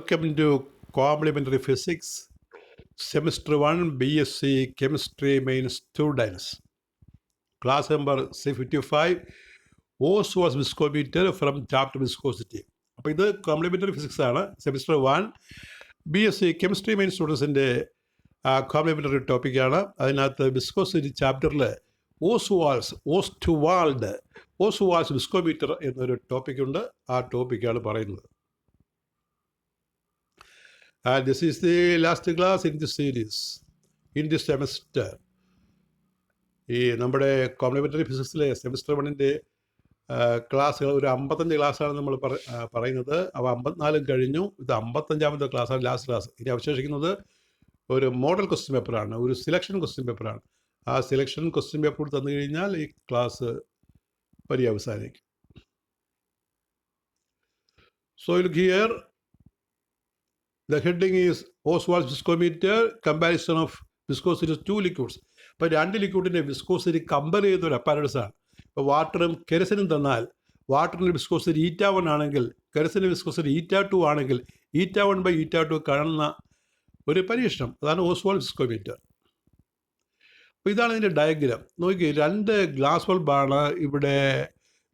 Welcome to Complementary Physics, Semester 1, BSC Chemistry Main Students. Class number C55, Ostwald viscometer from chapter viscosity. അപ്പോൾ ഇത് complementary physics ആണ്. Semester 1 BSC chemistry main സ്റ്റുഡൻസിൻ്റെ complementary ടോപ്പിക്കാണ്. അതിനകത്ത് viscosity ചാപ്റ്ററിൽ Ostwald viscometer എന്നൊരു ടോപ്പിക്കുണ്ട്. ആ ടോപ്പിക്കാണ് പറയുന്നത്. And this is the last class in this series, in this semester. ഈ നമ്മുടെ കോംപ്ലിമെൻ്ററി ഫിസിക്സിലെ സെമിസ്റ്റർ 1-ൻ്റെ ക്ലാസ്സുകൾ ഒരു 55 ക്ലാസ്സാണ് നമ്മൾ പറയുന്നത്. അവ 54 കഴിഞ്ഞു. ഇത് 55ാമത്തെ ക്ലാസ്സാണ്, ലാസ്റ്റ് ക്ലാസ്. ഇനി അവശേഷിക്കുന്നത് ഒരു മോഡൽ ക്വസ്റ്റ്യൻ പേപ്പറാണ്, ഒരു സിലക്ഷൻ ക്വസ്റ്റ്യൻ പേപ്പറാണ്. ആ സിലക്ഷൻ ക്വസ്റ്റ്യൻ പേപ്പർ തന്നു കഴിഞ്ഞാൽ ഈ class പര്യവസാനിക്കും. So look here. The heading is Ostwald viscometer, comparison of viscosity of two liquids. ഇപ്പോൾ രണ്ട് ലിക്വിഡിൻ്റെ വിസ്കോസിറ്റി കമ്പയർ ചെയ്ത ഒരു അപ്പാരറ്റസ് ആണ്. ഇപ്പോൾ വാട്ടറും കെരസിനും തന്നാൽ വാട്ടറിൻ്റെ വിസ്കോസിറ്റി η1 ആണെങ്കിൽ കെരസിൻ്റെ വിസ്കോസിറ്റി η2 ആണെങ്കിൽ η1/η2 കാണുന്ന ഒരു പരീക്ഷണം. അതാണ് ഓസ്വാൾഡ് വിസ്കോമീറ്റർ. അപ്പോൾ ഇതാണ് ഇതിൻ്റെ ഡയഗ്രാം. നോക്കി, രണ്ട് ഗ്ലാസ് ബൾബാണ് ഇവിടെ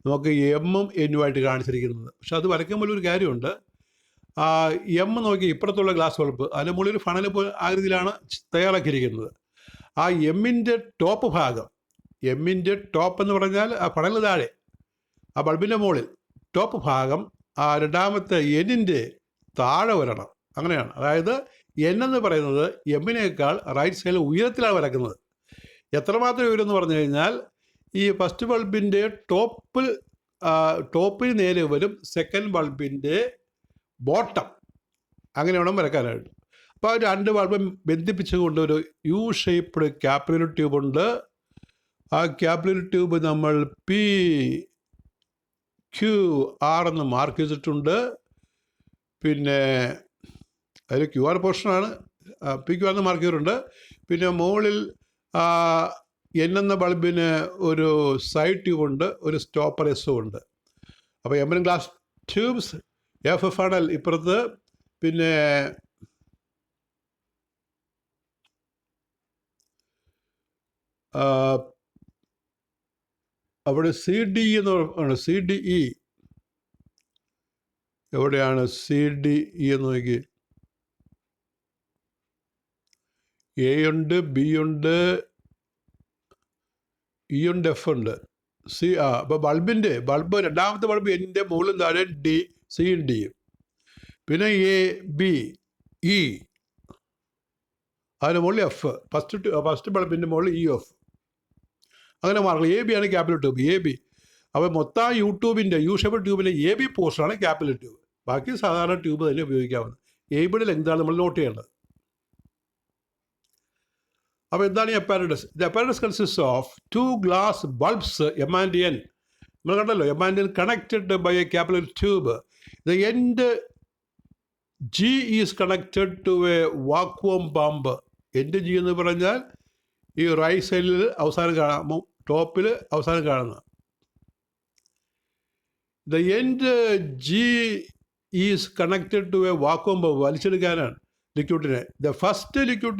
നമുക്ക് എമ്മും എന്നുമായിട്ട് കാണിച്ചിരിക്കുന്നത്. പക്ഷെ അത് വരയ്ക്കുമ്പോൾ ഒരു കാര്യമുണ്ട്. എം നോക്കി, ഇപ്പുറത്തുള്ള ഗ്ലാസ് ബൾബ് അതിൻ്റെ മുകളിൽ ഒരു ഫണൽ ആകൃതിയിലാണ് തയ്യാറാക്കിയിരിക്കുന്നത്. ആ എമ്മിൻ്റെ ടോപ്പ് ഭാഗം, എമ്മിൻ്റെ ടോപ്പ് എന്ന് പറഞ്ഞാൽ ആ ഫണൽ താഴെ, ആ ബൾബിൻ്റെ മുകളിൽ ടോപ്പ് ഭാഗം ആ രണ്ടാമത്തെ എന്നിൻ്റെ താഴെ വരണം. അങ്ങനെയാണ്. അതായത് എൻ എന്ന് പറയുന്നത് എമ്മിനേക്കാൾ റൈറ്റ് സൈഡിൽ ഉയരത്തിലാണ് വരക്കുന്നത്. എത്രമാത്രം ഉയരം എന്ന് പറഞ്ഞു കഴിഞ്ഞാൽ ഈ ഫസ്റ്റ് ബൾബിൻ്റെ ടോപ്പിന് നേരെ വരും സെക്കൻഡ് ബൾബിൻ്റെ ബോട്ടം. അങ്ങനെ വേണം വരക്കാനായിട്ട്. അപ്പോൾ രണ്ട് ബൾബും ബന്ധിപ്പിച്ചുകൊണ്ട് ഒരു യു ഷേപ്പ്ഡ് ക്യാപ്പിലറി ട്യൂബുണ്ട്. ആ ക്യാപ്പിലറി ട്യൂബ് നമ്മൾ PQR എന്ന് മാർക്ക് ചെയ്തിട്ടുണ്ട്. പിന്നെ അതിൽ QR പോർഷനാണ്, PQR എന്ന് മാർക്ക് ചെയ്തിട്ടുണ്ട്. പിന്നെ മുകളിൽ N എന്ന ബൾബിന് ഒരു സൈഡ് ട്യൂബുണ്ട്, ഒരു സ്റ്റോപ്പർ എസും ഉണ്ട്. അപ്പോൾ M glass tubes, F funnel ഇപ്പുറത്ത്, പിന്നെ അവിടെ CDE എന്ന് പറയുന്നത് CDE എവിടെയാണ്? CDE എന്ന് നോക്കി, A ഉണ്ട്, B ഉണ്ട്, E ഉണ്ട്, F ഉണ്ട്, അപ്പോൾ ബൾബ് രണ്ടാമത്തെ ബൾബ് എൻ്റെ മുകളിൽ താഴെ C യും D യും. പിന്നെ A B E അതിന് മുകളിൽ F, ഫസ്റ്റ് ബൾബിൻ്റെ മുകളിൽ EF. അങ്ങനെ മാർക്കില്ല. AB ആണ് ക്യാപിറ്റൽ ട്യൂബ്, AB. അപ്പോൾ മൊത്തം യൂട്യൂബിൻ്റെ ഷേപ്പ് ട്യൂബിൻ്റെ AB പോർഷനാണ് ക്യാപിറ്റൽ ട്യൂബ്. ബാക്കി സാധാരണ ട്യൂബ് തന്നെ ഉപയോഗിക്കാവുന്നത്. ABയുടെ ലെങ്താണ് നമ്മൾ നോട്ട് ചെയ്യേണ്ടത്. അപ്പോൾ എന്താണ് ഈ apparatus? The apparatus consist of 2 glass bulbs M and N. നമ്മൾ കണ്ടല്ലോ, M and N connected by a capillary tube. The end G is connected to a vacuum pump. End G എന്ന് പറഞ്ഞാൽ ഈ റൈറ്റ് സൈഡിൽ അവസാനം കാണാം, ടോപ്പിൽ അവസാനം കാണുന്നത്. The end G is connected to a vacuum pump, വലിച്ചെടുക്കാനാണ് ലിക്വിഡിനെ. The first the liquid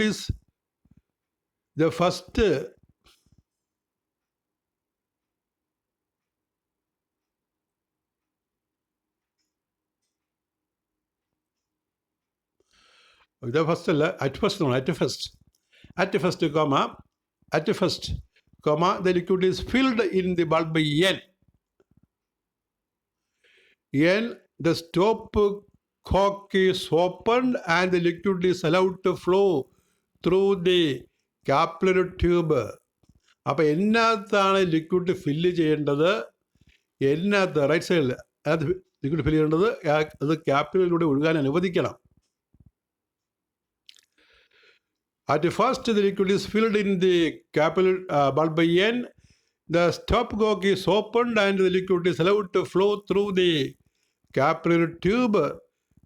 is filled in the bulb N. The stop cock is opened and the liquid is allowed to flow through the capillary tube. അപ്പോൾ എന്നകത്താണ് liquid fill ചെയ്യേണ്ടത്? എന്നകത്ത് right സൈഡിൽ അത് liquid fill ചെയ്യേണ്ടത്, അത് ക്യാപ്പിലറിലൂടെ ഒഴുകാൻ അനുവദിക്കണം. At first, the liquid is filled in the capillary bulb N. The stopcock is opened and the liquid is allowed to flow through the capillary tube.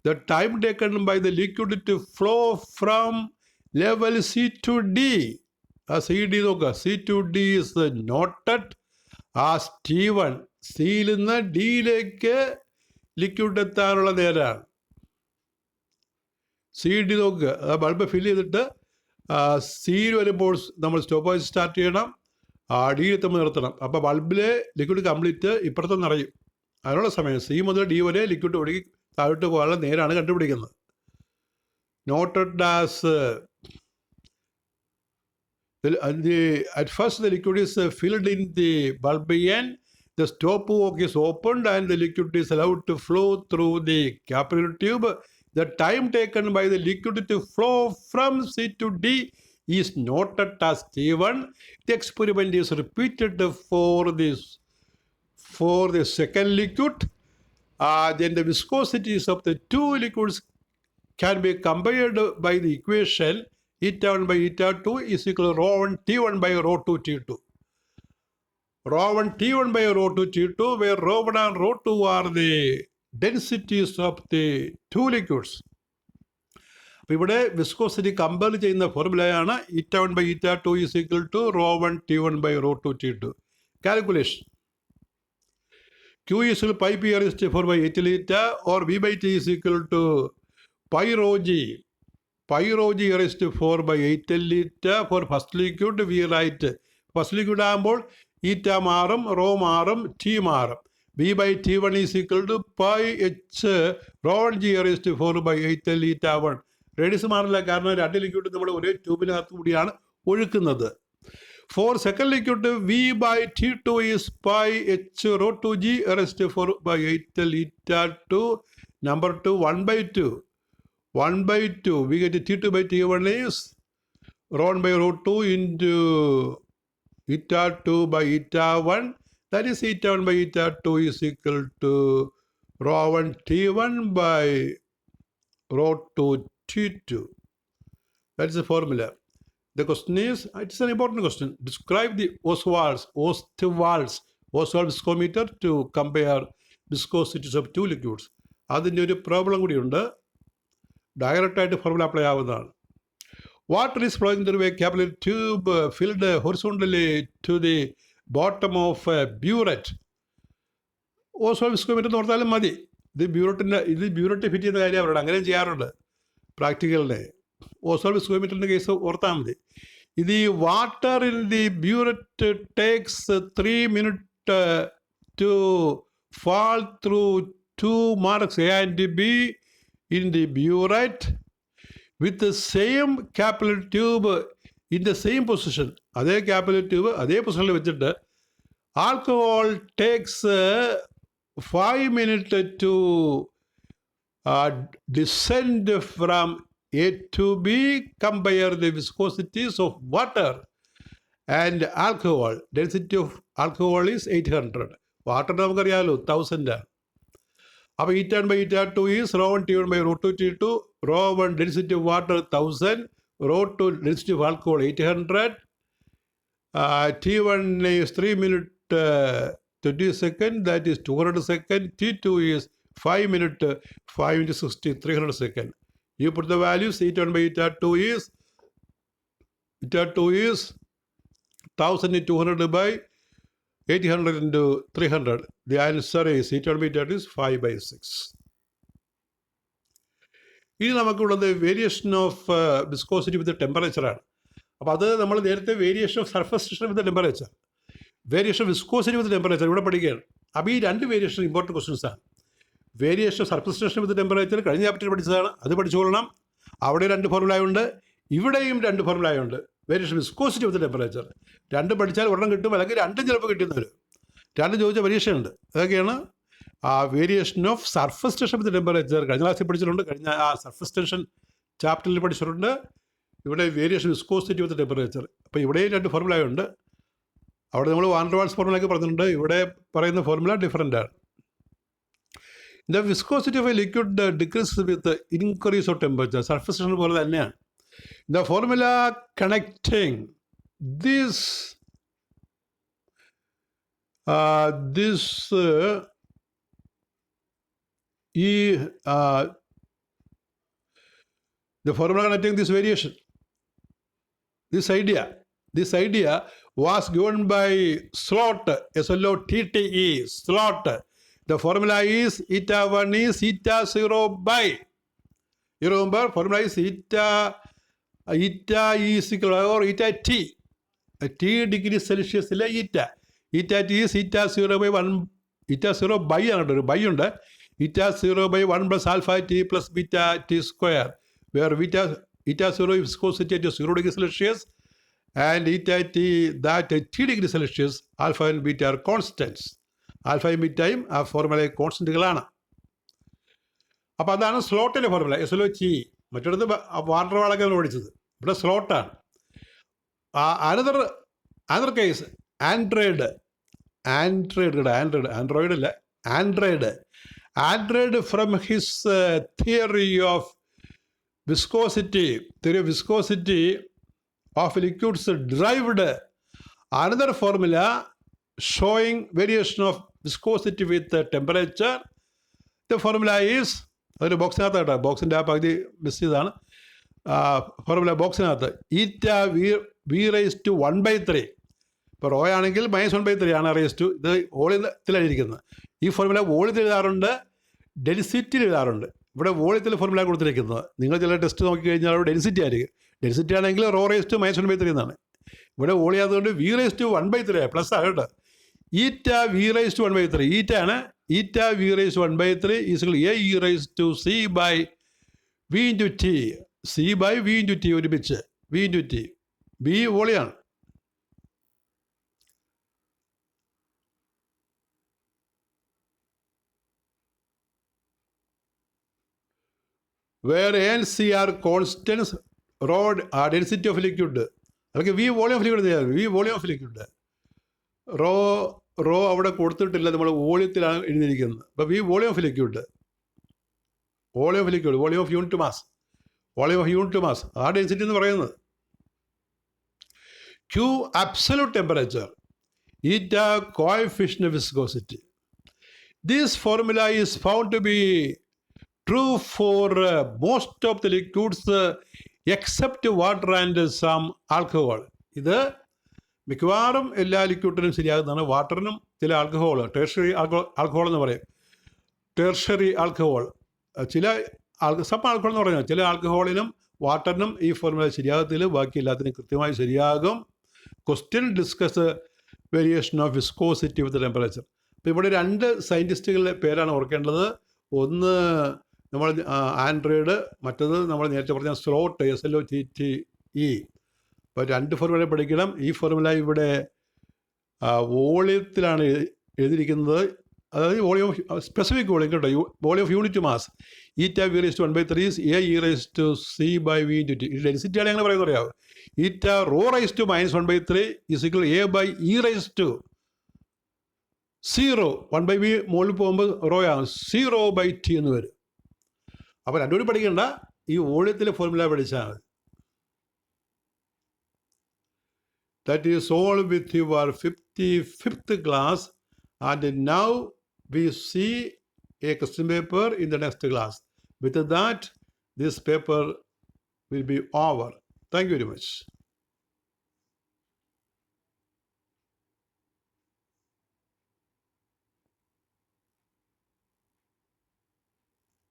The time taken by the liquid to flow from level C to D. CD നോക്കുക, C to D is noted as T1. സിയിൽ നിന്ന് ഡിയിലേക്ക് liquid എത്താനുള്ള നേരമാണ്. C D നോക്കുക, ആ bulb fill ചെയ്തിട്ട് സിയിൽ വരുമ്പോൾ നമ്മൾ സ്റ്റോപ്പ് വാച്ച് സ്റ്റാർട്ട് ചെയ്യണം, ഡിയിൽ എത്തുമ്പോൾ നിർത്തണം. അപ്പോൾ ബൾബിലെ ലിക്വിഡ് കംപ്ലീറ്റ് ഇപ്പുറത്ത് നിറയും. അതിനുള്ള സമയം സി മുതൽ ഡി വരെ ലിക്വിഡ് ഒഴുകി താഴോട്ട് പോകാനുള്ള നേരാണ് കണ്ടുപിടിക്കുന്നത്. Noted as at first the liquid is filled in the bulb end, the stop work is opened and the liquid is allowed to flow through the capillary tube. The time taken by the liquid to flow from C to D is noted as T1. The experiment is repeated for the second liquid. Then the viscosities of the two liquids can be compared by the equation eta 1 by eta 2 is equal to rho 1 T1 by rho 2 T2. Rho 1 T1 by rho 2 T2, where rho 1 and rho 2 are the densities of the two liquids. അപ്പോൾ ഇവിടെ viscosity compare ചെയ്യുന്ന ഫോർമുലയാണ് eta 1 by eta 2 is equal to rho 1 T1 by rho 2 T2. Calculation. Q is equal to pi p raised to 4 by 8 liter, or V by T is equal to pi rho g raised to 4 by 8 liter. For first liquid we write first liquid ആകുമ്പോൾ ഈറ്റ മാറും, raw മാറും, T മാറും. V by T1 is equal to pi h rho 1 g raised to 4 by 8 liter 1. Radius മാറില്ല, കാരണം രണ്ട് liquid നമ്മൾ ഒരേ ട്യൂബിനകത്ത് കൂടിയാണ് ഒഴുക്കുന്നത്. For second liquid V by T2 is pi h rho 2 g raised to 4 by 8 liter 2. Number 2, 1 by 2. 1 by 2, we get T2 by T1 is rho 1 by rho 2 into eta 2 by eta 1. That is eta 1 by eta 2 is equal to rho 1 T1 by rho 2 T2. That is the formula. The question is, it is an important question. Describe the Ostwald's viscometer to compare viscosities of two liquids. അതിൻ്റെ ഒരു problem കൂടിയുണ്ട്. ഡയറക്റ്റായിട്ട് formula apply ആവുന്നതാണ്. Water is flowing through a capillary tube filled horizontally to the bottom of a burette. Ostwald viscometer എന്ന് പറഞ്ഞാലും മതി. ഇത് burette fit ചെയ്യുന്ന കാര്യം അവരുടെ അങ്ങനെയും ചെയ്യാറുണ്ട് പ്രാക്ടിക്കലിനെ. Ostwald viscometerൻ്റെ കേസ് ഓർത്താൽ മതി. ഇത് ഈ water in the burette takes 3 minutes to fall through two marks A and B in the burette with the same capillary tube in the same position. അതേ capillary tube അതേ പൊസിഷനിൽ വെച്ചിട്ട് alcohol takes 5 minutes to descend from A to B. Compare the viscosities of water and alcohol. Density of alcohol is 800. Water നമുക്കറിയാമല്ലോ 1000. അപ്പോൾ eta 1 by eta 2 is rho 1 T1 by rho 2 T2. Rho 1 density of water 1000, rho 2 density of alcohol 800. T1 is 3 minutes 20 seconds, that is 200 seconds. T2 is 5 minutes 5 into 60, 300 seconds. You put the values. Eta 1 by eta 2 is 1000 into 200 by 800 into 300. The answer is eta 1 by eta 2 is 5 by 6. ഇനി നമുക്കുള്ളത് variation of viscosity with ടെമ്പറേച്ചറാണ്. അപ്പോൾ അത് നമ്മൾ നേരത്തെ variation of surface tension with temperature, variation of viscosity with temperature ഇവിടെ പഠിക്കുകയാണ്. അപ്പോൾ ഈ രണ്ട് വേരിയേഷൻ ഇമ്പോർട്ടൻറ്റ് ക്വസ്റ്റ്യൻസാണ്. Variation of surface tension with temperature കഴിഞ്ഞ ചാപ്റ്ററിൽ പഠിച്ചതാണ്, അത് പഠിച്ചുകൊള്ളണം. അവിടെ 2 ഫോർമുലയുണ്ട്, ഇവിടെയും 2 ഫോർമുലയുണ്ട്. വേരിയേഷൻ വിസ്കോസിറ്റി വിത്ത് ടെമ്പറേച്ചർ 2 പഠിച്ചാൽ ഒരെണ്ണം കിട്ടും, അല്ലെങ്കിൽ 2 ചിലപ്പോൾ കിട്ടുന്നവർ 2 ചോദിച്ച പരീക്ഷയുണ്ട്. അതൊക്കെയാണ് variation of surface tension with temperature. കഴിഞ്ഞ ക്ലാസ്സിൽ പഠിച്ചിട്ടുണ്ട്, കഴിഞ്ഞ സർഫസ് ടെൻഷൻ ചാപ്റ്ററിൽ പഠിച്ചിട്ടുണ്ട്. ഇവിടെ വേരിയേഷൻ വിസ്കോസിറ്റി വിത്ത് ടെമ്പറേച്ചർ. അപ്പോൾ ഇവിടെയും 2 ഫോർമുലയുണ്ട്. അവിടെ നമ്മൾ വാൻ ഡെർ വാൾസ് ഫോർമുലയൊക്കെ പറഞ്ഞിട്ടുണ്ട്, ഇവിടെ പറയുന്ന ഫോർമുല ഡിഫറൻ്റ് ആണ്. The viscosity of a liquid decreases with the increase of temperature. Surface tension പോലെ തന്നെയാണ്. The formula connecting this the formula connecting this variation, this idea was given by Slot, SLOTTE, Slot. The formula is eta 1 is eta 0 by You remember formula is eta is equal or eta T. T degree Celsius eta. Eta T is eta 0 by 1, eta 0 by another by under eta 0 by 1 plus alpha T plus beta T square, where eta 0 is viscosity at 0 degree Celsius and eta T that T degree Celsius, alpha and beta are constants. Alpha and beta are formula constant. അപ്പോൾ അതാണ് സ്ലോട്ടിൻ്റെ formula. SLOT. മറ്റൊരു water വാളൊക്കെ ഓടിച്ചത്. ഇവിടെ സ്ലോട്ടാണ്. Another case Andrade from his theory of viscosity of liquids derived another formula showing variation of viscosity with the temperature. The formula is അതൊരു ബോക്സിനകത്ത് കേട്ടോ, ബോക്സിൻ്റെ ആ പകുതി മിസ് ചെയ്താണ്. ഫോർമുല ബോക്സിനകത്ത് ഈറ്റ വി റേസ് ടു 1/3. ഇപ്പോൾ റോ ആണെങ്കിൽ -1/3 ആണ് റേസ് ടു. ഇത് വോളിയത്തിലാണ് ഇരിക്കുന്നത്. ഈ ഫോർമുല വോളിയത്തിൽ എഴുതാറുണ്ട്, ഡെൻസിറ്റിയിൽ എഴുതാറുണ്ട്. ഇവിടെ വോളിയത്തിൽ ഫോർമുല കൊടുത്തിരിക്കുന്നത്. നിങ്ങൾ ചില ടെസ്റ്റ് നോക്കിക്കഴിഞ്ഞാൽ അവിടെ ഡെൻസിറ്റി ആയിരിക്കും. ഡെൻസിറ്റി ആണെങ്കിൽ റോ റേസ് ടു -1/3 എന്നാണ്. ഇവിടെ വോളിയം ആയതുകൊണ്ട് വി റേസ് ടു 1/3 പ്ലസ് ആകട്ടെ. ഈറ്റ വി റേസ് ടു 1/3 ഈറ്റ ആണ്. Eta V raise to 1/3 is A E raise to C by V into T. C by V into T ഒരുമിച്ച്. V into T. V വോളിയാണ്. where A and C are constants, rho density of liquid. അല്ലെങ്കിൽ V volume of liquid ചെയ്യാറ്. V volume of liquid. Rho അവിടെ കൊടുത്തിട്ടില്ല, നമ്മൾ വോളിയത്തിലാണ് എഴുതിയിരിക്കുന്നത്. അപ്പോൾ V volume of liquid. Volume of unit mass. ആ ഡെൻസിറ്റി എന്ന് പറയുന്നത്. Q absolute temperature. Eta coefficient of viscosity. This formula is found to be true for most of the liquids except water and some alcohol. ഇത് മിക്കവാറും എല്ലാ ലിക്വിഡിനും ശരിയാകുന്നതാണ്. വാട്ടറിനും ചില alcohol, tertiary alcohol എന്ന് പറയും. Tertiary alcohol, sub alcohol എന്ന് പറഞ്ഞാൽ ചില ആൽക്കഹോളിനും വാട്ടറിനും ഈ ഫോർമുല ശരിയാകത്തില്ല. ബാക്കി എല്ലാത്തിനും കൃത്യമായി ശരിയാകും. Question discuss variation of viscosity with temperature. അപ്പോൾ ഇവിടെ 2 സയൻറ്റിസ്റ്റുകളുടെ പേരാണ് ഓർക്കേണ്ടത്. ഒന്ന് നമ്മൾ ആൻഡ്രോയിഡ്, മറ്റത് നമ്മൾ നേരത്തെ പറഞ്ഞ സ്ലോട്ട്, SLOTTE. അപ്പോൾ 2 ഫോർമുല പഠിക്കണം. ഈ ഫോർമുല ഇവിടെ വോളിയത്തിലാണ് എഴുതിയിരിക്കുന്നത്. അതായത് വോളിയം ഓഫ് സ്പെസിഫിക് വോളിയം കേട്ടോ. Volume of unit mass. Eta V raise to 1/3 A E raise to C by V into T. ഡെൻസിറ്റിയാണ് ഞങ്ങൾ പറയുന്നത് അറിയാവും. Eta rho raise to -1/3 is equal A by E raise to 0. 1/v മുകളിൽ പോകുമ്പോൾ raw ആണ്. 0/T എന്ന് വരും. അപ്പോൾ 2 കൂടി പഠിക്കേണ്ട, ഈ വോളിയത്തിലെ ഫോർമുല പഠിച്ചാൽ മതി. That is all with your 55th class, and now we see a question paper in the next class. With that, this paper will be over. Thank you very much.